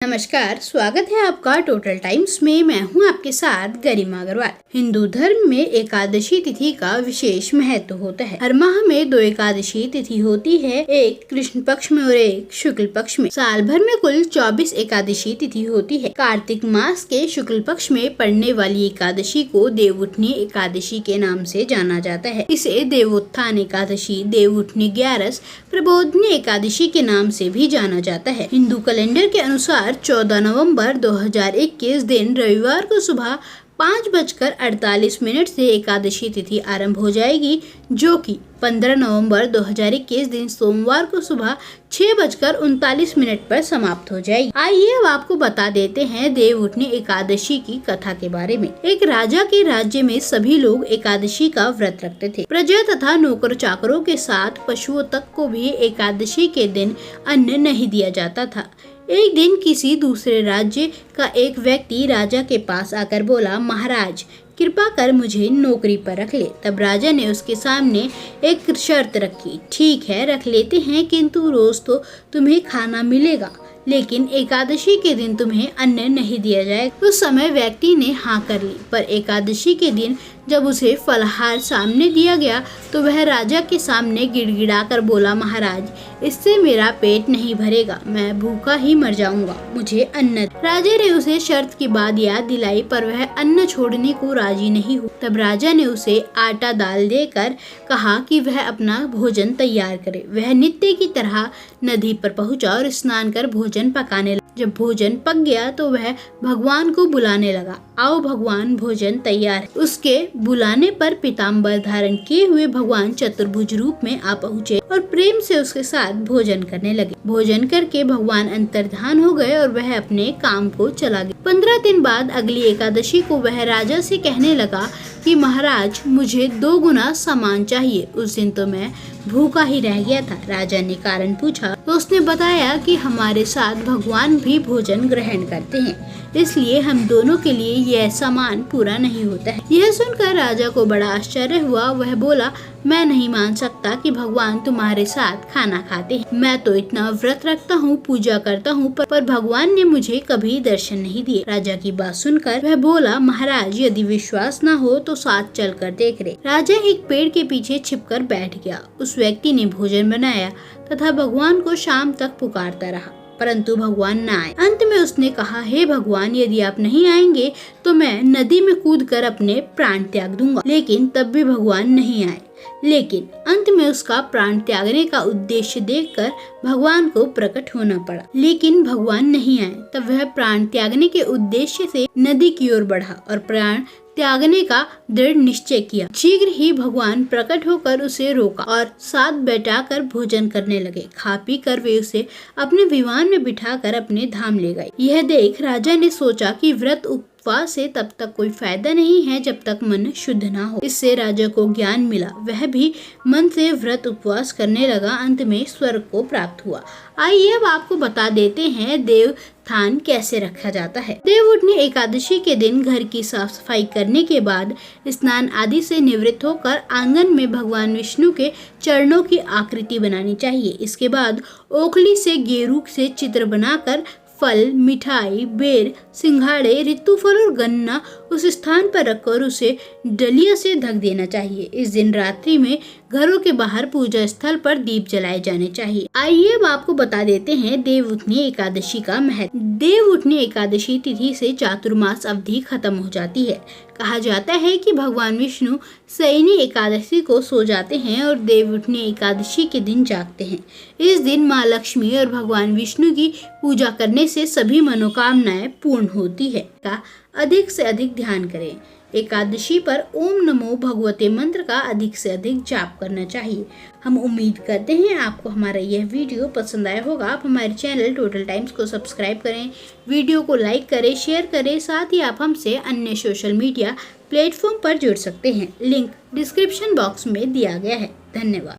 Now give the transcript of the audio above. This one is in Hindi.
नमस्कार, स्वागत है आपका टोटल टाइम्स में। मैं हूं आपके साथ गरिमा अग्रवाल। हिंदू धर्म में एकादशी तिथि का विशेष महत्व होता है। हर माह में 2 एकादशी तिथि होती है, एक कृष्ण पक्ष में और एक शुक्ल पक्ष में। साल भर में कुल 24 एकादशी तिथि होती है। कार्तिक मास के शुक्ल पक्ष में पड़ने वाली एकादशी को देवउठनी एकादशी के नाम से जाना जाता है। इसे देवोत्थान एकादशी, देवउठनी ग्यारस, प्रबोधनी एकादशी के नाम से भी जाना जाता है। हिंदू कैलेंडर के अनुसार 14 नवंबर 2021 दिन रविवार को सुबह 5:48 से एकादशी तिथि आरंभ हो जाएगी, जो कि 15 नवंबर 2021 दिन सोमवार को सुबह 6:39 पर समाप्त हो जाएगी। आइए अब आपको बता देते हैं देवउठनी एकादशी की कथा के बारे में। एक राजा के राज्य में सभी लोग एकादशी का व्रत रखते थे। प्रजा तथा नौकर चाकरों के साथ पशुओं तक को भी एकादशी के दिन अन्न नहीं दिया जाता था। एक दिन किसी दूसरे राज्य का एक व्यक्ति राजा के पास आकर बोला, महाराज कृपा कर मुझे नौकरी पर रख ले। तब राजा ने उसके सामने एक शर्त रखी। ठीक है, रख लेते हैं, किंतु रोज तो तुम्हें खाना मिलेगा, लेकिन एकादशी के दिन तुम्हें अन्न नहीं दिया जाए। उस समय व्यक्ति ने हाँ कर ली, पर एकादशी के दिन जब उसे फलाहार सामने दिया गया तो वह राजा के सामने गिड़गिड़ाकर बोला, महाराज इससे मेरा पेट नहीं भरेगा, मैं भूखा ही मर जाऊंगा, मुझे अन्न। राजा ने उसे शर्त की बात याद दिलाई, पर वह अन्न छोड़ने को राजी नहीं हुआ। तब राजा ने उसे आटा दाल देकर कहा कि वह अपना भोजन तैयार करे। वह नित्य की तरह नदी पर पहुंचा और स्नान कर भोजन पकाने लगा। जब भोजन पक गया तो वह भगवान को बुलाने लगा, आओ भगवान भोजन तैयार है। उसके बुलाने पर पीताम्बर धारण किए हुए भगवान चतुर्भुज रूप में आ पहुँचे और प्रेम से उसके साथ भोजन करने लगे। भोजन करके भगवान अंतर्धान हो गए और वह अपने काम को चला गया। 15 दिन बाद अगली एकादशी को वह राजा से कहने लगा कि महाराज मुझे 2 गुना सामान चाहिए। उस दिन तो मैं भूखा ही रह गया था। राजा ने कारण पूछा तो उसने बताया कि हमारे साथ भगवान भी भोजन ग्रहण करते हैं, इसलिए हम दोनों के लिए यह सामान पूरा नहीं होता है। यह सुनकर राजा को बड़ा आश्चर्य हुआ। वह बोला, मैं नहीं मान सकता कि भगवान तुम्हारे साथ खाना खाते हैं। मैं तो इतना व्रत रखता हूँ, पूजा करता हूँ, पर भगवान ने मुझे कभी दर्शन नहीं दिए। राजा की बात सुनकर वह बोला, महाराज यदि विश्वास न हो तो साथ चल कर देख रहे। राजा एक पेड़ के पीछे छिपकर बैठ गया। उस व्यक्ति ने भोजन बनाया तथा भगवान को शाम तक पुकारता रहा, परंतु भगवान न आए। अंत में उसने कहा, हे भगवान यदि आप नहीं आएंगे तो मैं नदी में कूदकर अपने प्राण त्याग दूंगा। लेकिन तब भी भगवान नहीं आए। लेकिन अंत में उसका प्राण त्यागने का उद्देश्य देखकर भगवान को प्रकट होना पड़ा, लेकिन भगवान नहीं आए। तब वह प्राण त्यागने के उद्देश्य से नदी की ओर बढ़ा और प्राण त्यागने का दृढ़ निश्चय किया। शीघ्र ही भगवान प्रकट होकर उसे रोका और साथ बैठाकर भोजन करने लगे। खा पी कर वे उसे अपने विमान में बिठाकर अपने धाम ले गए। यह देख राजा ने सोचा कि व्रत उपवास से तब तक कोई फायदा नहीं है जब तक मन शुद्ध ना हो। इससे राजा को ज्ञान मिला। वह भी मन से व्रत उपवास करने लगा। अंत में स्वर्ग को प्राप्त हुआ। आइए अब आपको बता देते हैं देवोत्थान कैसे रखा जाता है। देवउठनी एकादशी के दिन घर की साफ सफाई करने के बाद स्नान आदि से निवृत्त होकर आंगन में भगवान विष्णु के चरणों की आकृति बनानी चाहिए। इसके बाद ओखली से गेरू से चित्र बनाकर फल, मिठाई, बेर, सिंघाड़े, ऋतुफल और गन्ना उस स्थान पर रखकर उसे डलिया से ढक देना चाहिए। इस दिन रात्रि में घरों के बाहर पूजा स्थल पर दीप जलाए जाने चाहिए। आइए अब आपको बता देते हैं देवउठनी एकादशी का महत्व। देवउठनी एकादशी तिथि से चातुर्मास अवधि खत्म हो जाती है। कहा जाता है कि भगवान विष्णु शयनी एकादशी को सो जाते हैं और देवउठनी एकादशी के दिन जागते हैं। इस दिन माँ लक्ष्मी और भगवान विष्णु की पूजा करने से सभी मनोकामनाएं पूर्ण होती है। का अधिक से अधिक ध्यान करें। एकादशी पर ओम नमो भगवते मंत्र का अधिक से अधिक जाप करना चाहिए। हम उम्मीद करते हैं आपको हमारा यह वीडियो पसंद आया होगा। आप हमारे चैनल टोटल टाइम्स को सब्सक्राइब करें, वीडियो को लाइक करें, शेयर करें। साथ ही आप हमसे अन्य सोशल मीडिया प्लेटफॉर्म पर जुड़ सकते हैं। लिंक डिस्क्रिप्शन बॉक्स में दिया गया है। धन्यवाद।